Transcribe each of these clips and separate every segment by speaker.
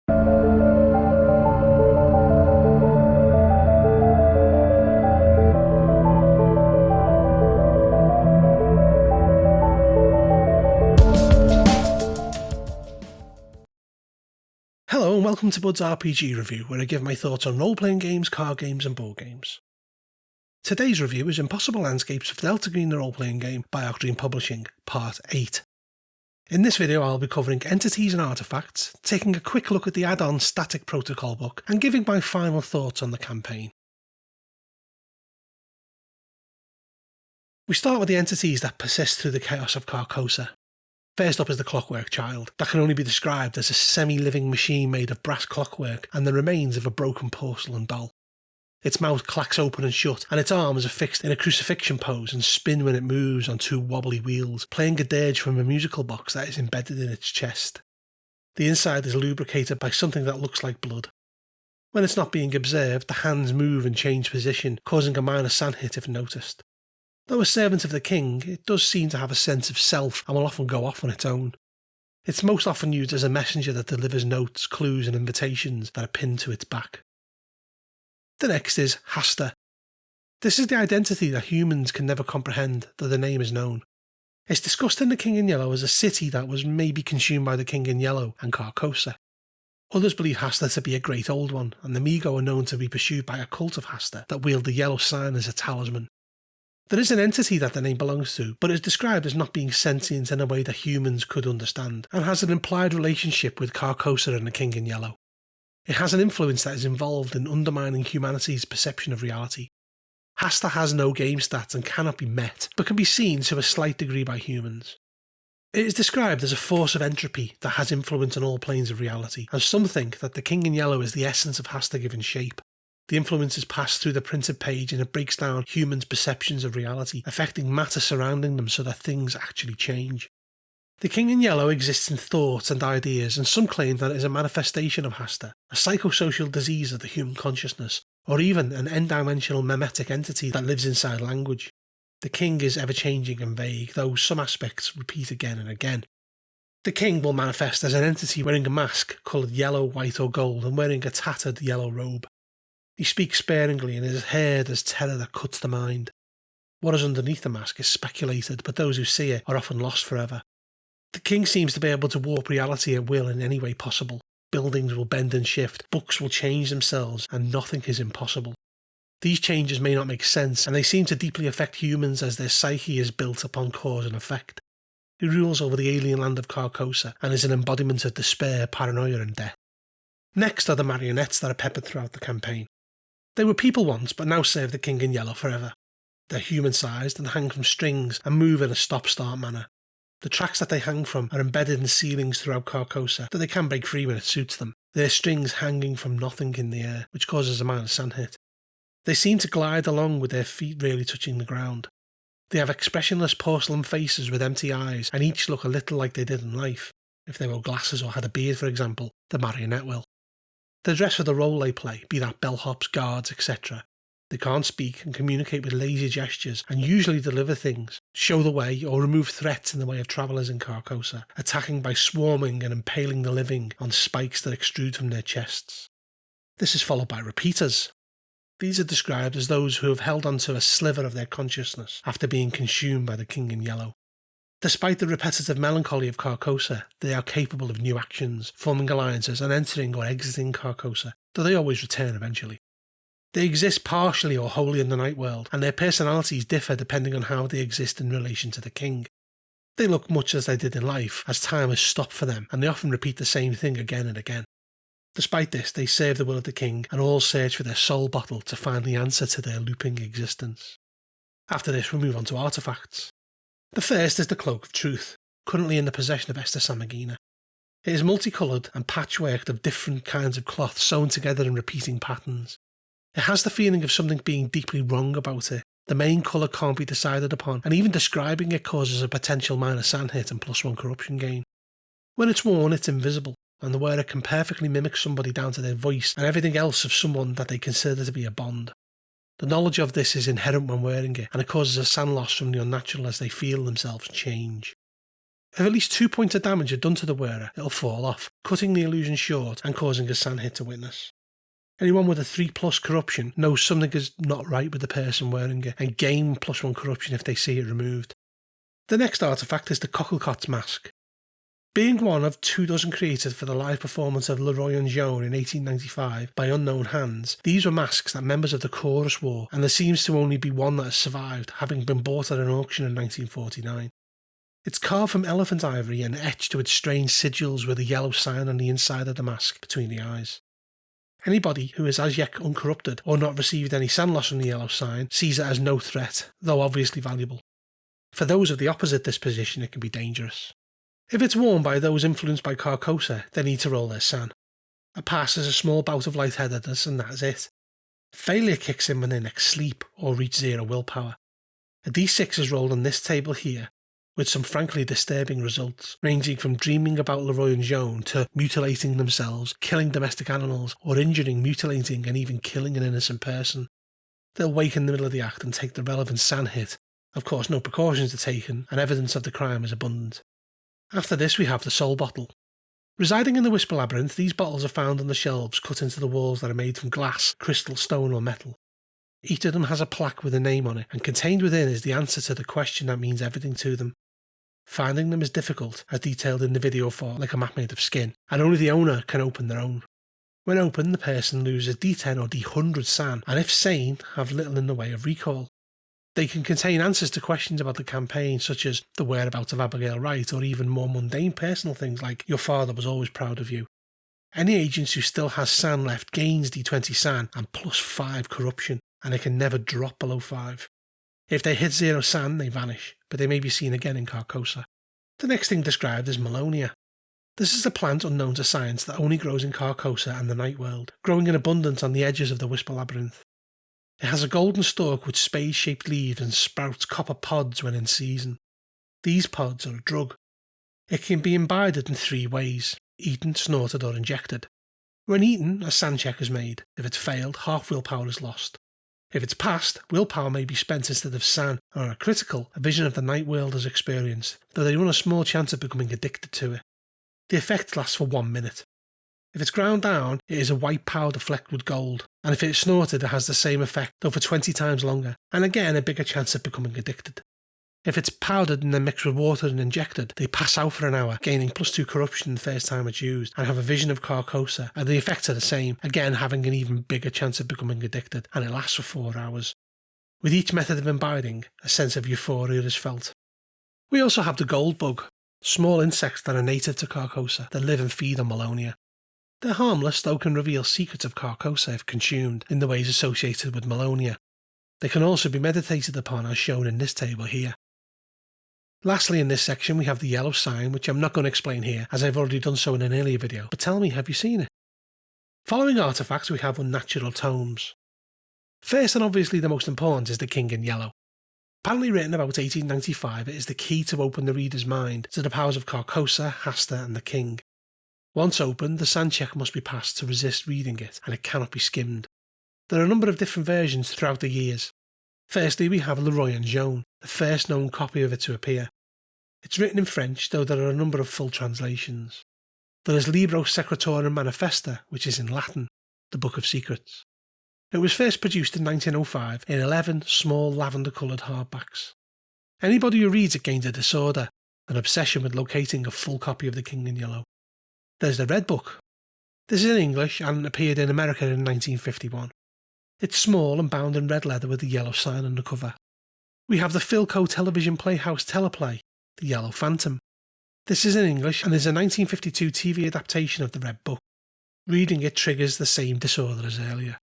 Speaker 1: Hello and welcome to Bud's RPG Review, where I give my thoughts on role-playing games, card games and board games. Today's review is Impossible Landscapes for Delta Green the Role-Playing Game by Octarine Publishing, Part 8. In this video I'll be covering entities and artifacts, taking a quick look at the add-on Static Protocol book, and giving my final thoughts on the campaign. We start with the entities that persist through the chaos of Carcosa. First up is the Clockwork Child, that can only be described as a semi-living machine made of brass clockwork and the remains of a broken porcelain doll. Its mouth clacks open and shut, and its arms are fixed in a crucifixion pose and spin when it moves on two wobbly wheels, playing a dirge from a musical box that is embedded in its chest. The inside is lubricated by something that looks like blood. When it's not being observed, the hands move and change position, causing a minor sand hit if noticed. Though a servant of the king, it does seem to have a sense of self and will often go off on its own. It's most often used as a messenger that delivers notes, clues and invitations that are pinned to its back. The next is Hasta. This is the identity that humans can never comprehend, though the name is known. It's discussed in The King in Yellow as a city that was maybe consumed by the King in Yellow and Carcosa. Others believe Hasta to be a great old one, and the Migo are known to be pursued by a cult of Hasta that wield the yellow sign as a talisman. There is an entity that the name belongs to, but is described as not being sentient in a way that humans could understand, and has an implied relationship with Carcosa and the King in Yellow. It has an influence that is involved in undermining humanity's perception of reality. Hasta has no game stats and cannot be met, but can be seen to a slight degree by humans. It is described as a force of entropy that has influence on all planes of reality, and some think that the King in Yellow is the essence of Hasta given shape. The influence is passed through the printed page and it breaks down humans' perceptions of reality, affecting matter surrounding them so that things actually change. The King in Yellow exists in thoughts and ideas, and some claim that it is a manifestation of Hasta, a psychosocial disease of the human consciousness, or even an n-dimensional memetic entity that lives inside language. The King is ever-changing and vague, though some aspects repeat again and again. The King will manifest as an entity wearing a mask coloured yellow, white or gold and wearing a tattered yellow robe. He speaks sparingly and his hair has terror that cuts the mind. What is underneath the mask is speculated, but those who see it are often lost forever. The King seems to be able to warp reality at will in any way possible. Buildings will bend and shift, books will change themselves, and nothing is impossible. These changes may not make sense, and they seem to deeply affect humans as their psyche is built upon cause and effect. He rules over the alien land of Carcosa, and is an embodiment of despair, paranoia and death. Next are the Marionettes that are peppered throughout the campaign. They were people once, but now serve the King in Yellow forever. They're human-sized and hang from strings and move in a stop-start manner. The tracks that they hang from are embedded in ceilings throughout Carcosa, though they can break free when it suits them, their strings hanging from nothing in the air, which causes a minor sand hit. They seem to glide along with their feet rarely touching the ground. They have expressionless porcelain faces with empty eyes, and each look a little like they did in life. If they wore glasses or had a beard, for example, the marionette will. They dress for the role they play, be that bellhops, guards, etc. They can't speak and communicate with lazy gestures and usually deliver things, show the way or remove threats in the way of travellers in Carcosa, attacking by swarming and impaling the living on spikes that extrude from their chests. This is followed by repeaters. These are described as those who have held onto a sliver of their consciousness after being consumed by the King in Yellow. Despite the repetitive melancholy of Carcosa, they are capable of new actions, forming alliances and entering or exiting Carcosa, though they always return eventually. They exist partially or wholly in the night world, and their personalities differ depending on how they exist in relation to the king. They look much as they did in life, as time has stopped for them, and they often repeat the same thing again and again. Despite this, they serve the will of the king, and all search for their soul bottle to find the answer to their looping existence. After this, we move on to artifacts. The first is the Cloak of Truth, currently in the possession of Esther Samagina. It is multicoloured and patchworked of different kinds of cloth sewn together in repeating patterns. It has the feeling of something being deeply wrong about it. The main colour can't be decided upon, and even describing it causes a potential minor sand hit and +1 corruption gain. When it's worn, it's invisible, and the wearer can perfectly mimic somebody down to their voice and everything else of someone that they consider to be a bond. The knowledge of this is inherent when wearing it, and it causes a sand loss from the unnatural as they feel themselves change. If at least 2 points of damage are done to the wearer, it'll fall off, cutting the illusion short and causing a sand hit to witness. Anyone with a 3+ corruption knows something is not right with the person wearing it and gain +1 corruption if they see it removed. The next artifact is the Cuckoo's mask. Being one of 24 created for the live performance of Le Roi en Jaune in 1895 by unknown hands, these were masks that members of the chorus wore, and there seems to only be one that has survived, having been bought at an auction in 1949. It's carved from elephant ivory and etched with strange sigils with a yellow sign on the inside of the mask between the eyes. Anybody who is as yet uncorrupted or not received any sand loss from the yellow sign sees it as no threat, though obviously valuable. For those of the opposite disposition, it can be dangerous. If it's worn by those influenced by Carcosa, they need to roll their san. A pass is a small bout of lightheadedness and that is it. Failure kicks in when they next sleep or reach 0 willpower. A d6 is rolled on this table here, with some frankly disturbing results, ranging from dreaming about Le Roi en Jaune to mutilating themselves, killing domestic animals, or injuring, mutilating and even killing an innocent person. They'll wake in the middle of the act and take the relevant sand hit. Of course, no precautions are taken and evidence of the crime is abundant. After this we have the Soul Bottle. Residing in the Whisper Labyrinth, these bottles are found on the shelves cut into the walls that are made from glass, crystal, stone or metal. Each of them has a plaque with a name on it, and contained within is the answer to the question that means everything to them. Finding them is difficult, as detailed in the video for like a map made of skin, and only the owner can open their own. When opened, the person loses D10 or D100 san, and if sane, have little in the way of recall. They can contain answers to questions about the campaign, such as the whereabouts of Abigail Wright, or even more mundane personal things like your father was always proud of you. Any agent who still has san left gains D20 san and +5 corruption, and they can never drop below 5. If they hit 0 san, they vanish, but they may be seen again in Carcosa. The next thing described is Malonia. This is a plant unknown to science that only grows in Carcosa and the Night World, growing in abundance on the edges of the Whisper Labyrinth. It has a golden stalk with spade-shaped leaves and sprouts copper pods when in season. These pods are a drug. It can be imbibed in 3 ways: eaten, snorted or injected. When eaten, a sand check is made. If it's failed, half willpower is lost. If it's passed, willpower may be spent instead of san, or on a critical, a vision of the night world is experienced, though they run a small chance of becoming addicted to it. The effect lasts for 1 minute. If it's ground down, it is a white powder flecked with gold, and if it's snorted, it has the same effect, though for 20 times longer, and again a bigger chance of becoming addicted. If it's powdered and then mixed with water and injected, they pass out for an hour, gaining +2 corruption the first time it's used, and have a vision of Carcosa, and the effects are the same, again having an even bigger chance of becoming addicted, and it lasts for 4 hours. With each method of imbibing, a sense of euphoria is felt. We also have the gold bug, small insects that are native to Carcosa that live and feed on Malonia. They're harmless, though can reveal secrets of Carcosa if consumed in the ways associated with Malonia. They can also be meditated upon as shown in this table here. Lastly in this section we have the yellow sign, which I'm not going to explain here as I've already done so in an earlier video, but tell me, have you seen it? Following artefacts we have unnatural tomes. First and obviously the most important is the King in Yellow. Apparently written about 1895, it is the key to open the reader's mind to the powers of Carcosa, Hasta and the King. Once opened, the sand check must be passed to resist reading it, and it cannot be skimmed. There are a number of different versions throughout the years. Firstly we have Le Roi en Jaune, the first known copy of it to appear. It's written in French, though there are a number of full translations. There is Libro Secretorum Manifesta, which is in Latin, the Book of Secrets. It was first produced in 1905 in 11 small lavender-coloured hardbacks. Anybody who reads it gains a disorder, an obsession with locating a full copy of the King in Yellow. There's the Red Book. This is in English and appeared in America in 1951. It's small and bound in red leather with the yellow sign on the cover. We have the Philco Television Playhouse teleplay, The Yellow Phantom. This is in English and is a 1952 TV adaptation of the Red Book. Reading it triggers the same disorder as earlier.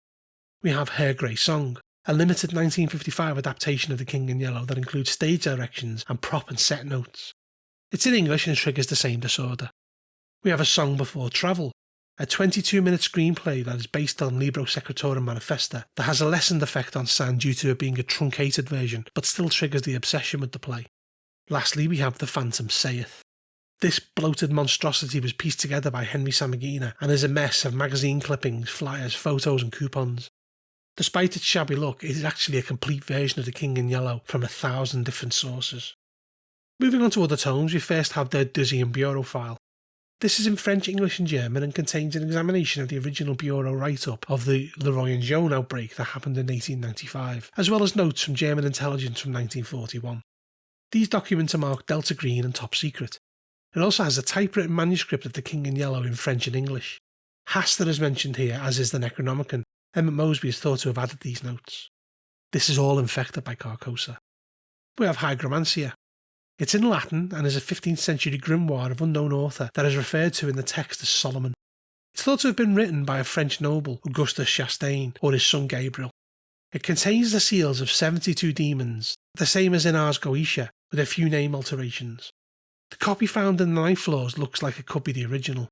Speaker 1: We have Her Grey Song, a limited 1955 adaptation of The King in Yellow that includes stage directions and prop and set notes. It's in English and triggers the same disorder. We have A Song Before Travel, a 22-minute screenplay that is based on Libro Secretorum Manifesta that has a lessened effect on San due to it being a truncated version, but still triggers the obsession with the play. Lastly, we have The Phantom Saith. This bloated monstrosity was pieced together by Henry Samagina and is a mess of magazine clippings, flyers, photos and coupons. Despite its shabby look, it is actually a complete version of The King in Yellow from 1,000 different sources. Moving on to other tomes, we first have the Deuxième Bureau file. This is in French, English and German and contains an examination of the original Bureau write-up of the Leroy and Joan outbreak that happened in 1895, as well as notes from German intelligence from 1941. These documents are marked Delta Green and Top Secret. It also has a typewritten manuscript of the King in Yellow in French and English. Hastur is mentioned here, as is the Necronomicon. Emmett Mosby is thought to have added these notes. This is all infected by Carcosa. We have Hygromancia. It's in Latin and is a 15th century grimoire of unknown author that is referred to in the text as Solomon. It's thought to have been written by a French noble, Augustus Chastain, or his son Gabriel. It contains the seals of 72 demons, the same as in Ars Goetia, with a few name alterations. The copy found in the ninth floors looks like it could be the original.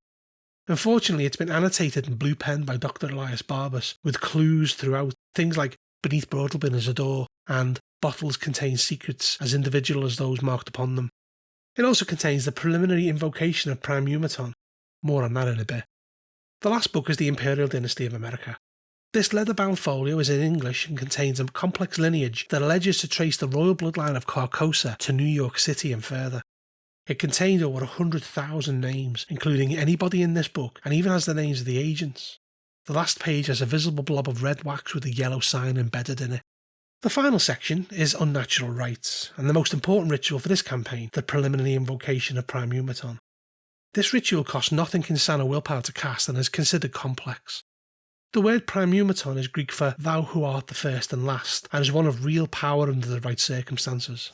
Speaker 1: Unfortunately, it's been annotated in blue pen by Dr. Elias Barbas, with clues throughout, things like beneath Broadlebin is a door, and bottles contain secrets as individual as those marked upon them. It also contains the preliminary invocation of Prime Umaton. More on that in a bit. The last book is the Imperial Dynasty of America. This leather-bound folio is in English and contains a complex lineage that alleges to trace the royal bloodline of Carcosa to New York City and further. It contains over 100,000 names, including anybody in this book, and even has the names of the agents. The last page has a visible blob of red wax with a yellow sign embedded in it. The final section is Unnatural Rites, and the most important ritual for this campaign, the preliminary invocation of Prime Umaton. This ritual costs nothing insana willpower to cast and is considered complex. The word Prime Umaton is Greek for thou who art the first and last, and is one of real power under the right circumstances.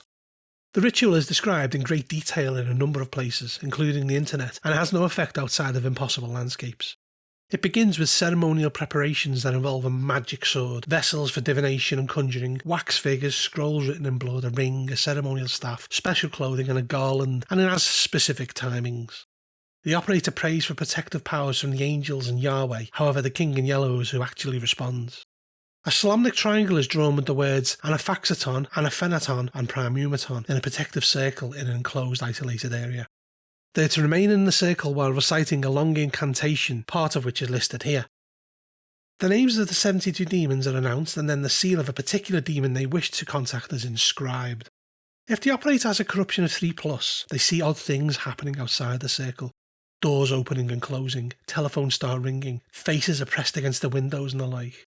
Speaker 1: The ritual is described in great detail in a number of places, including the internet, and has no effect outside of impossible landscapes. It begins with ceremonial preparations that involve a magic sword, vessels for divination and conjuring, wax figures, scrolls written in blood, a ring, a ceremonial staff, special clothing and a garland, and it has specific timings. The operator prays for protective powers from the angels and Yahweh, however the King in Yellow is who actually responds. A Solamnic triangle is drawn with the words Anaphaxaton, Anaphenaton and Prime Umaton in a protective circle in an enclosed isolated area. They are to remain in the circle while reciting a long incantation, part of which is listed here. The names of the 72 demons are announced and then the seal of a particular demon they wish to contact is inscribed. If the operator has a corruption of 3+, they see odd things happening outside the circle. Doors opening and closing, telephones start ringing, faces are pressed against the windows and the like.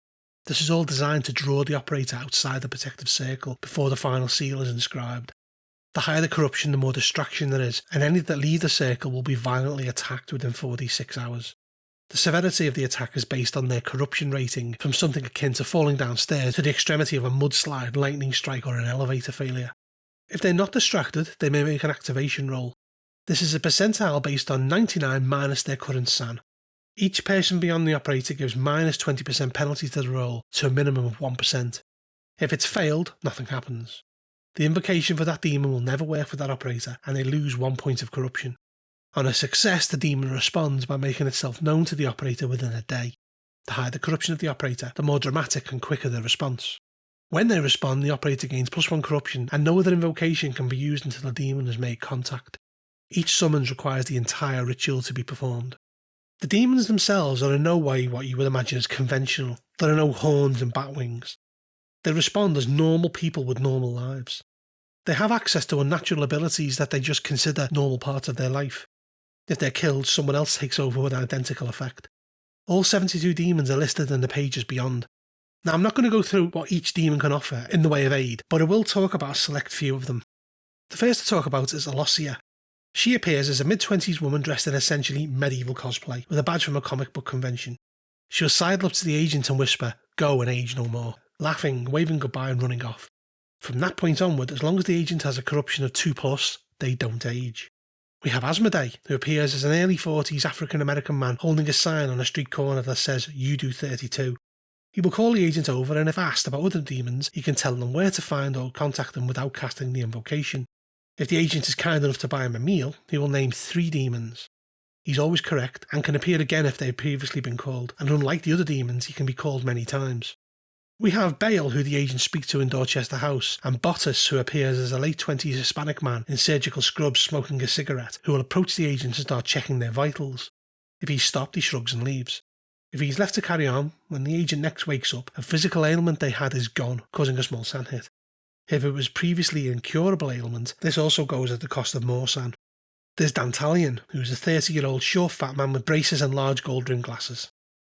Speaker 1: This is all designed to draw the operator outside the protective circle before the final seal is inscribed. The higher the corruption, the more distraction there is, and any that leave the circle will be violently attacked within 46 hours. The severity of the attack is based on their corruption rating, from something akin to falling downstairs to the extremity of a mudslide, lightning strike or an elevator failure. If they're not distracted, they may make an activation roll. This is a percentile based on 99 minus their current SAN. Each person beyond the operator gives minus 20% penalty to the roll to a minimum of 1%. If it's failed, nothing happens. The invocation for that demon will never work for that operator and they lose 1 point of corruption. On a success, the demon responds by making itself known to the operator within a day. The higher the corruption of the operator, the more dramatic and quicker the response. When they respond, the operator gains +1 corruption and no other invocation can be used until the demon has made contact. Each summons requires the entire ritual to be performed. The demons themselves are in no way what you would imagine as conventional. There are no horns and bat wings. They respond as normal people with normal lives. They have access to unnatural abilities that they just consider normal parts of their life. If they're killed, someone else takes over with an identical effect. All 72 demons are listed in the pages beyond. Now I'm not going to go through what each demon can offer in the way of aid, but I will talk about a select few of them. The first to talk about is Alosia. She appears as a mid-20s woman dressed in essentially medieval cosplay, with a badge from a comic book convention. She'll sidle up to the agent and whisper, "Go and age no more," laughing, waving goodbye and running off. From that point onward, as long as the agent has a corruption of 2+, they don't age. We have Azmoday, who appears as an early 40s African-American man holding a sign on a street corner that says, "You do 32. He will call the agent over and if asked about other demons, he can tell them where to find or contact them without casting the invocation. If the agent is kind enough to buy him a meal, he will name 3 demons. He's always correct and can appear again if they have previously been called, and unlike the other demons, he can be called many times. We have Bale, who the agents speak to in Dorchester House, and Bottas, who appears as a late 20s Hispanic man in surgical scrubs smoking a cigarette, who will approach the agents and start checking their vitals. If he's stopped, he shrugs and leaves. If he's left to carry on, when the agent next wakes up, a physical ailment they had is gone, causing a small SAN hit. If it was previously an incurable ailment, this also goes at the cost of more sand. There's Dantalion, who's a 30-year-old short fat man with braces and large gold rimmed glasses.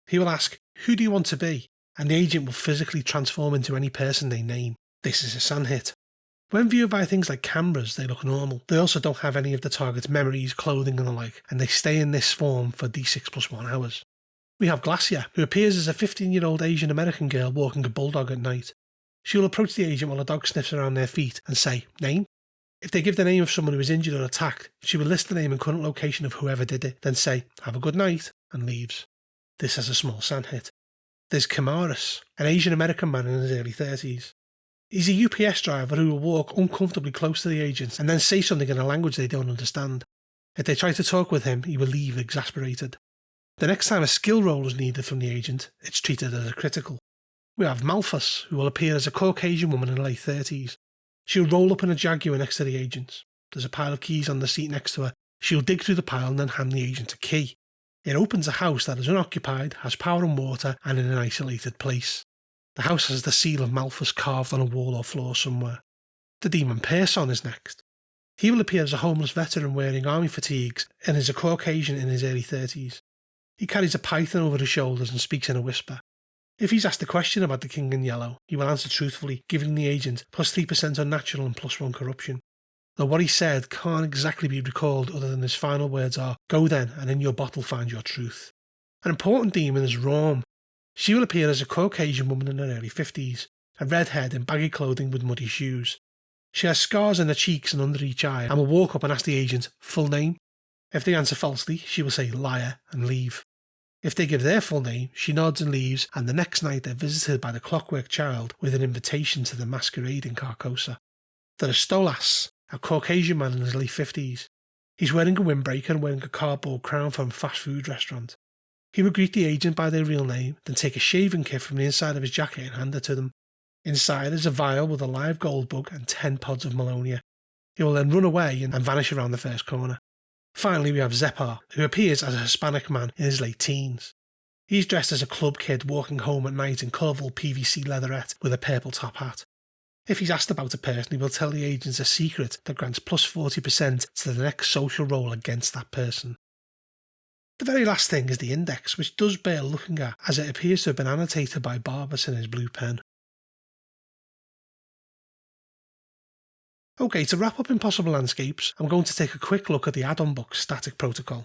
Speaker 1: He will ask, "Who do you want to be?" and the agent will physically transform into any person they name. This is a sand hit. When viewed by things like cameras, they look normal. They also don't have any of the target's memories, clothing and the like, and they stay in this form for D6+1 hours. We have Glacia, who appears as a 15-year-old Asian American girl walking a bulldog at night. She will approach the agent while a dog sniffs around their feet and say, "Name?" If they give the name of someone who is injured or attacked, she will list the name and current location of whoever did it, then say, "Have a good night," and leaves. This has a small sand hit. There's Kamaris, an Asian American man in his early 30s. He's a UPS driver who will walk uncomfortably close to the agents and then say something in a language they don't understand. If they try to talk with him, he will leave exasperated. The next time a skill roll is needed from the agent, it's treated as a critical. We have Malphus, who will appear as a Caucasian woman in her late 30s. She'll roll up in a Jaguar next to the agents. There's a pile of keys on the seat next to her. She'll dig through the pile and then hand the agent a key. It opens a house that is unoccupied, has power and water, and in an isolated place. The house has the seal of Malphus carved on a wall or floor somewhere. The demon Person is next. He will appear as a homeless veteran wearing army fatigues and is a Caucasian in his early 30s. He carries a python over his shoulders and speaks in a whisper. If he's asked a question about the King in Yellow, he will answer truthfully, giving the agent plus 3% unnatural and plus 1 corruption. Though what he said can't exactly be recalled other than his final words are, "Go then, and in your bottle find your truth." An important demon is Raum. She will appear as a Caucasian woman in her early 50s, a redhead in baggy clothing with muddy shoes. She has scars on her cheeks and under each eye, and will walk up and ask the agent, "Full name?" If they answer falsely, she will say "liar" and leave. If they give their full name, she nods and leaves, and the next night they're visited by the Clockwork Child with an invitation to the masquerade in Carcosa. There is Stolas, a Caucasian man in his late 50s. He's wearing a windbreaker and wearing a cardboard crown from a fast food restaurant. He will greet the agent by their real name, then take a shaving kit from the inside of his jacket and hand it to them. Inside is a vial with a live gold bug and 10 pods of Malonia. He will then run away and vanish around the first corner. Finally, we have Zeppar, who appears as a Hispanic man in his late teens. He's dressed as a club kid walking home at night in colourful PVC leatherette with a purple top hat. If he's asked about a person, he will tell the agents a secret that grants plus 40% to the next social roll against that person. The very last thing is the index, which does bear looking at, as it appears to have been annotated by Barbas in his blue pen. Okay, to wrap up Impossible Landscapes, I'm going to take a quick look at the add-on book Static Protocol.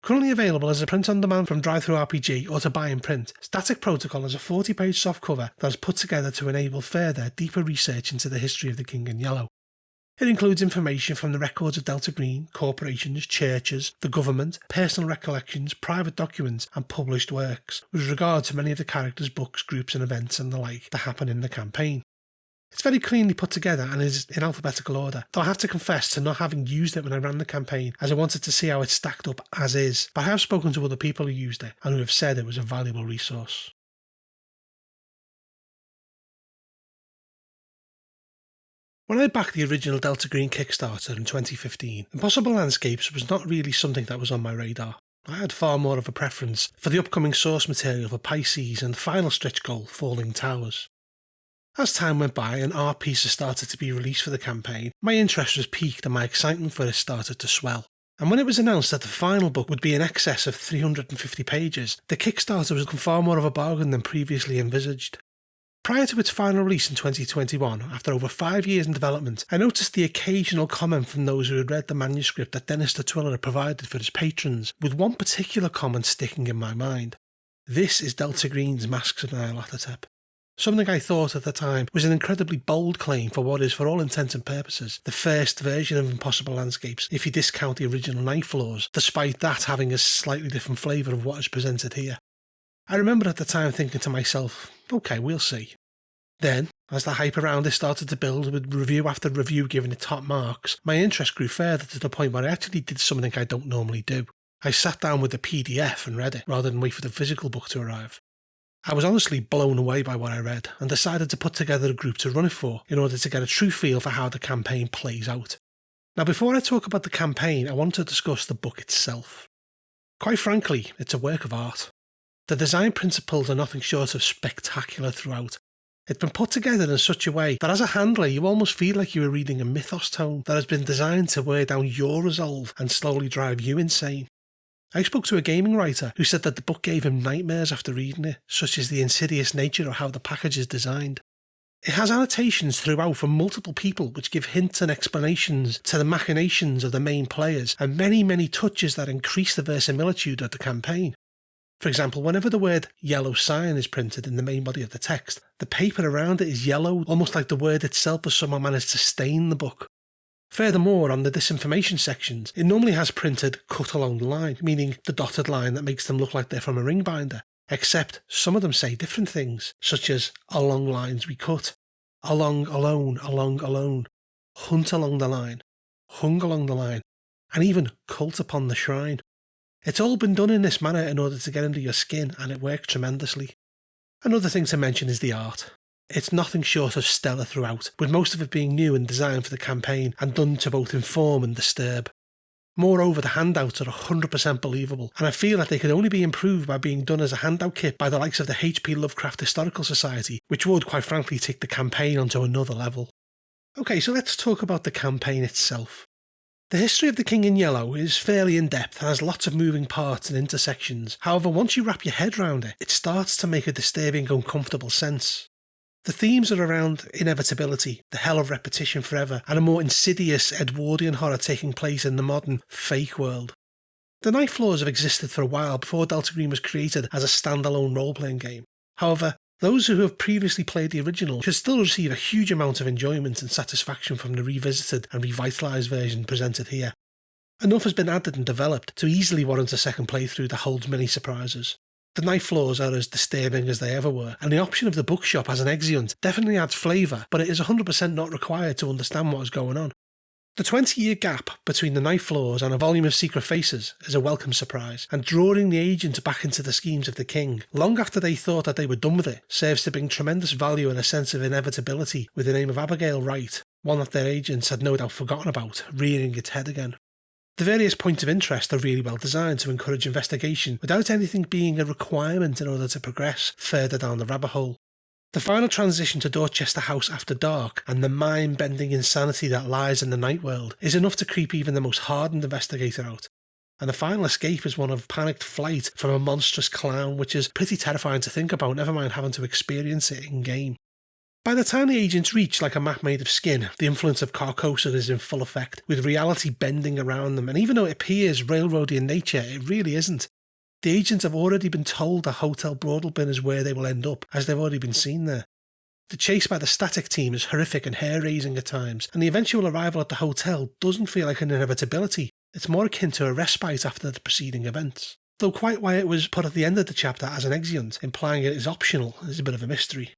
Speaker 1: Currently available as a print-on-demand from DriveThruRPG or to buy in print, Static Protocol is a 40-page softcover that is put together to enable further, deeper research into the history of the King in Yellow. It includes information from the records of Delta Green, corporations, churches, the government, personal recollections, private documents, and published works, with regard to many of the characters, books, groups, and events and the like that happen in the campaign. It's very cleanly put together and is in alphabetical order, though I have to confess to not having used it when I ran the campaign, as I wanted to see how it stacked up as is, but I have spoken to other people who used it and who have said it was a valuable resource. When I backed the original Delta Green Kickstarter in 2015, Impossible Landscapes was not really something that was on my radar. I had far more of a preference for the upcoming source material for Pisces and the final stretch goal, Falling Towers. As time went by and art pieces started to be released for the campaign, my interest was piqued and my excitement for it started to swell. And when it was announced that the final book would be in excess of 350 pages, the Kickstarter was far more of a bargain than previously envisaged. Prior to its final release in 2021, after over 5 years in development, I noticed the occasional comment from those who had read the manuscript that Dennis the Twiller had provided for his patrons, with one particular comment sticking in my mind. This is Delta Green's Masks of Nyarlathotep. Something I thought at the time was an incredibly bold claim for what is, for all intents and purposes, the first version of Impossible Landscapes if you discount the original Night Floors, despite that having a slightly different flavour of what is presented here. I remember at the time thinking to myself, okay, we'll see. Then, as the hype around this started to build, with review after review giving it top marks, my interest grew further to the point where I actually did something I don't normally do. I sat down with the PDF and read it, rather than wait for the physical book to arrive. I was honestly blown away by what I read, and decided to put together a group to run it for, in order to get a true feel for how the campaign plays out. Now, before I talk about the campaign, I want to discuss the book itself. Quite frankly, it's a work of art. The design principles are nothing short of spectacular throughout. It's been put together in such a way that as a handler you almost feel like you are reading a mythos tome that has been designed to wear down your resolve and slowly drive you insane. I spoke to a gaming writer who said that the book gave him nightmares after reading it, such as the insidious nature of how the package is designed. It has annotations throughout from multiple people which give hints and explanations to the machinations of the main players, and many touches that increase the verisimilitude of the campaign. For example, whenever the word yellow cyan is printed in the main body of the text, the paper around it is yellow, almost like the word itself has somehow managed to stain the book. Furthermore, on the disinformation sections, it normally has printed cut along the line, meaning the dotted line that makes them look like they're from a ring binder, except some of them say different things, such as along lines we cut, along alone, hunt along the line, hung along the line, and even cult upon the shrine. It's all been done in this manner in order to get under your skin, and it worked tremendously. Another thing to mention is the art. It's nothing short of stellar throughout, with most of it being new and designed for the campaign and done to both inform and disturb. Moreover, the handouts are 100% believable, and I feel that they could only be improved by being done as a handout kit by the likes of the H.P. Lovecraft Historical Society, which would quite frankly take the campaign onto another level. Okay, so let's talk about the campaign itself. The history of the King in Yellow is fairly in-depth and has lots of moving parts and intersections. However, once you wrap your head around it, it starts to make a disturbing, uncomfortable sense. The themes are around inevitability, the hell of repetition forever, and a more insidious Edwardian horror taking place in the modern, fake world. The Night Floors have existed for a while before Delta Green was created as a standalone role-playing game. However, those who have previously played the original should still receive a huge amount of enjoyment and satisfaction from the revisited and revitalised version presented here. Enough has been added and developed to easily warrant a second playthrough that holds many surprises. The Night Floors are as disturbing as they ever were, and the option of the bookshop as an exeunt definitely adds flavour, but it is 100% not required to understand what is going on. The 20-year gap between the Night Floors and a volume of Secret Faces is a welcome surprise, and drawing the agent back into the schemes of the king, long after they thought that they were done with it, serves to bring tremendous value and a sense of inevitability with the name of Abigail Wright, one that their agents had no doubt forgotten about, rearing its head again. The various points of interest are really well designed to encourage investigation without anything being a requirement in order to progress further down the rabbit hole. The final transition to Dorchester House after dark and the mind-bending insanity that lies in the night world is enough to creep even the most hardened investigator out. And the final escape is one of panicked flight from a monstrous clown, which is pretty terrifying to think about, never mind having to experience it in-game. By the time the agents reach like a map made of skin, the influence of Carcosa is in full effect, with reality bending around them, and even though it appears railroady in nature, it really isn't. The agents have already been told the Hotel Broadalbin is where they will end up, as they've already been seen there. The chase by the static team is horrific and hair-raising at times, and the eventual arrival at the hotel doesn't feel like an inevitability. It's more akin to a respite after the preceding events. Though quite why it was put at the end of the chapter as an exeunt, implying it is optional, is a bit of a mystery.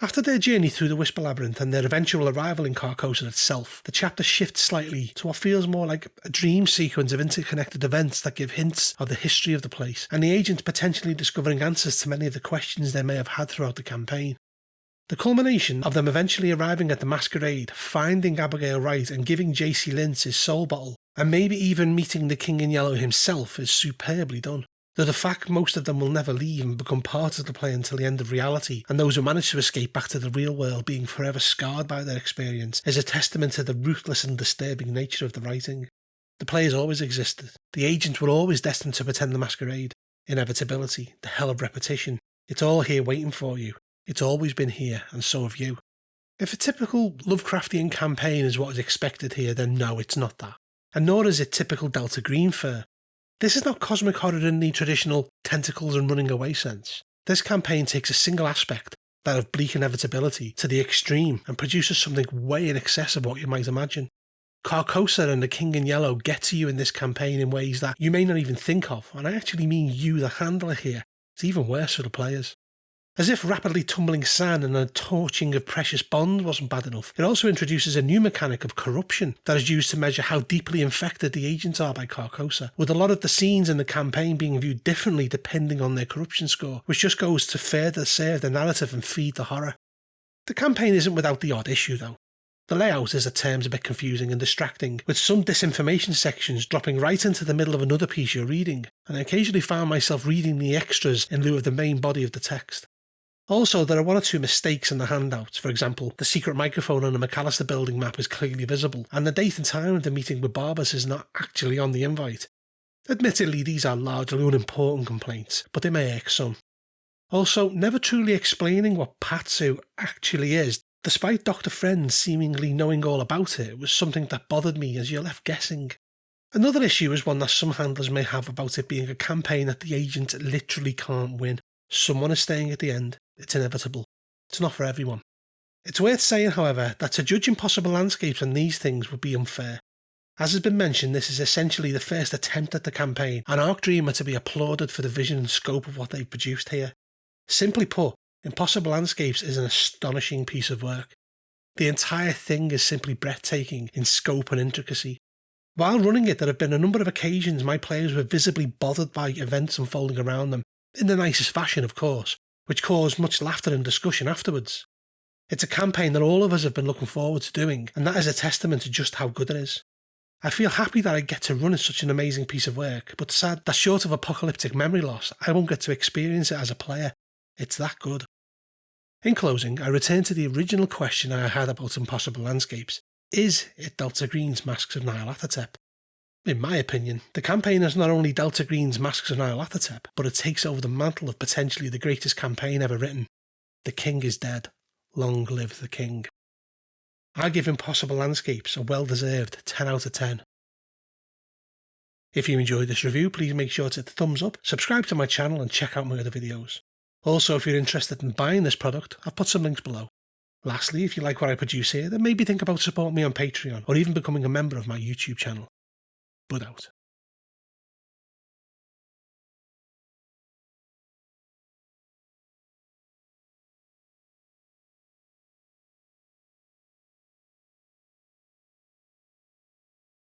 Speaker 1: After their journey through the Whisper Labyrinth and their eventual arrival in Carcosa itself, the chapter shifts slightly to what feels more like a dream sequence of interconnected events that give hints of the history of the place, and the agents potentially discovering answers to many of the questions they may have had throughout the campaign. The culmination of them eventually arriving at the masquerade, finding Abigail Wright and giving JC Lynch his soul bottle, and maybe even meeting the King in Yellow himself is superbly done. Though the fact most of them will never leave and become part of the play until the end of reality, and those who manage to escape back to the real world being forever scarred by their experience, is a testament to the ruthless and disturbing nature of the writing. The play has always existed. The agents were always destined to attend the masquerade. Inevitability, the hell of repetition. It's all here waiting for you. It's always been here, and so have you. If a typical Lovecraftian campaign is what is expected here, then no, it's not that. And nor is it typical Delta Green fare. This is not cosmic horror in the traditional tentacles and running away sense. This campaign takes a single aspect, that of bleak inevitability, to the extreme and produces something way in excess of what you might imagine. Carcosa and the King in Yellow get to you in this campaign in ways that you may not even think of, and I actually mean you, the handler here. It's even worse for the players. As if rapidly tumbling sand and a torching of precious bonds wasn't bad enough, it also introduces a new mechanic of corruption that is used to measure how deeply infected the agents are by Carcosa, with a lot of the scenes in the campaign being viewed differently depending on their corruption score, which just goes to further serve the narrative and feed the horror. The campaign isn't without the odd issue though. The layout is at times a bit confusing and distracting, with some disinformation sections dropping right into the middle of another piece you're reading, and I occasionally found myself reading the extras in lieu of the main body of the text. Also, there are one or two mistakes in the handouts. For example, the secret microphone on the McAllister building map is clearly visible, and the date and time of the meeting with Barbas is not actually on the invite. Admittedly, these are largely unimportant complaints, but they may irk some. Also, never truly explaining what Patsu actually is, despite Dr. Friend seemingly knowing all about it, was something that bothered me as you're left guessing. Another issue is one that some handlers may have about it being a campaign that the agent literally can't win. Someone is staying at the end. It's inevitable. It's not for everyone. It's worth saying, however, that to judge impossible landscapes on these things would be unfair. As has been mentioned, this is essentially the first attempt at the campaign, and Arc Dream are to be applauded for the vision and scope of what they've produced here. Simply put, Impossible Landscapes is an astonishing piece of work. The entire thing is simply breathtaking in scope and intricacy. While running it, there have been a number of occasions my players were visibly bothered by events unfolding around them, in the nicest fashion of course, which caused much laughter and discussion afterwards. It's a campaign that all of us have been looking forward to doing, and that is a testament to just how good it is. I feel happy that I get to run such an amazing piece of work, but sad that short of apocalyptic memory loss, I won't get to experience it as a player. It's that good. In closing, I return to the original question I had about Impossible Landscapes. Is it Delta Green's Masks of Nyarlathotep? In my opinion, the campaign is not only Delta Green's Masks of Nyarlathotep, but it takes over the mantle of potentially the greatest campaign ever written. The king is dead. Long live the king. I give Impossible Landscapes a well-deserved 10 out of 10. If you enjoyed this review, please make sure to hit the thumbs up, subscribe to my channel and check out my other videos. Also, if you're interested in buying this product, I've put some links below. Lastly, if you like what I produce here, then maybe think about supporting me on Patreon or even becoming a member of my YouTube channel. Bud out.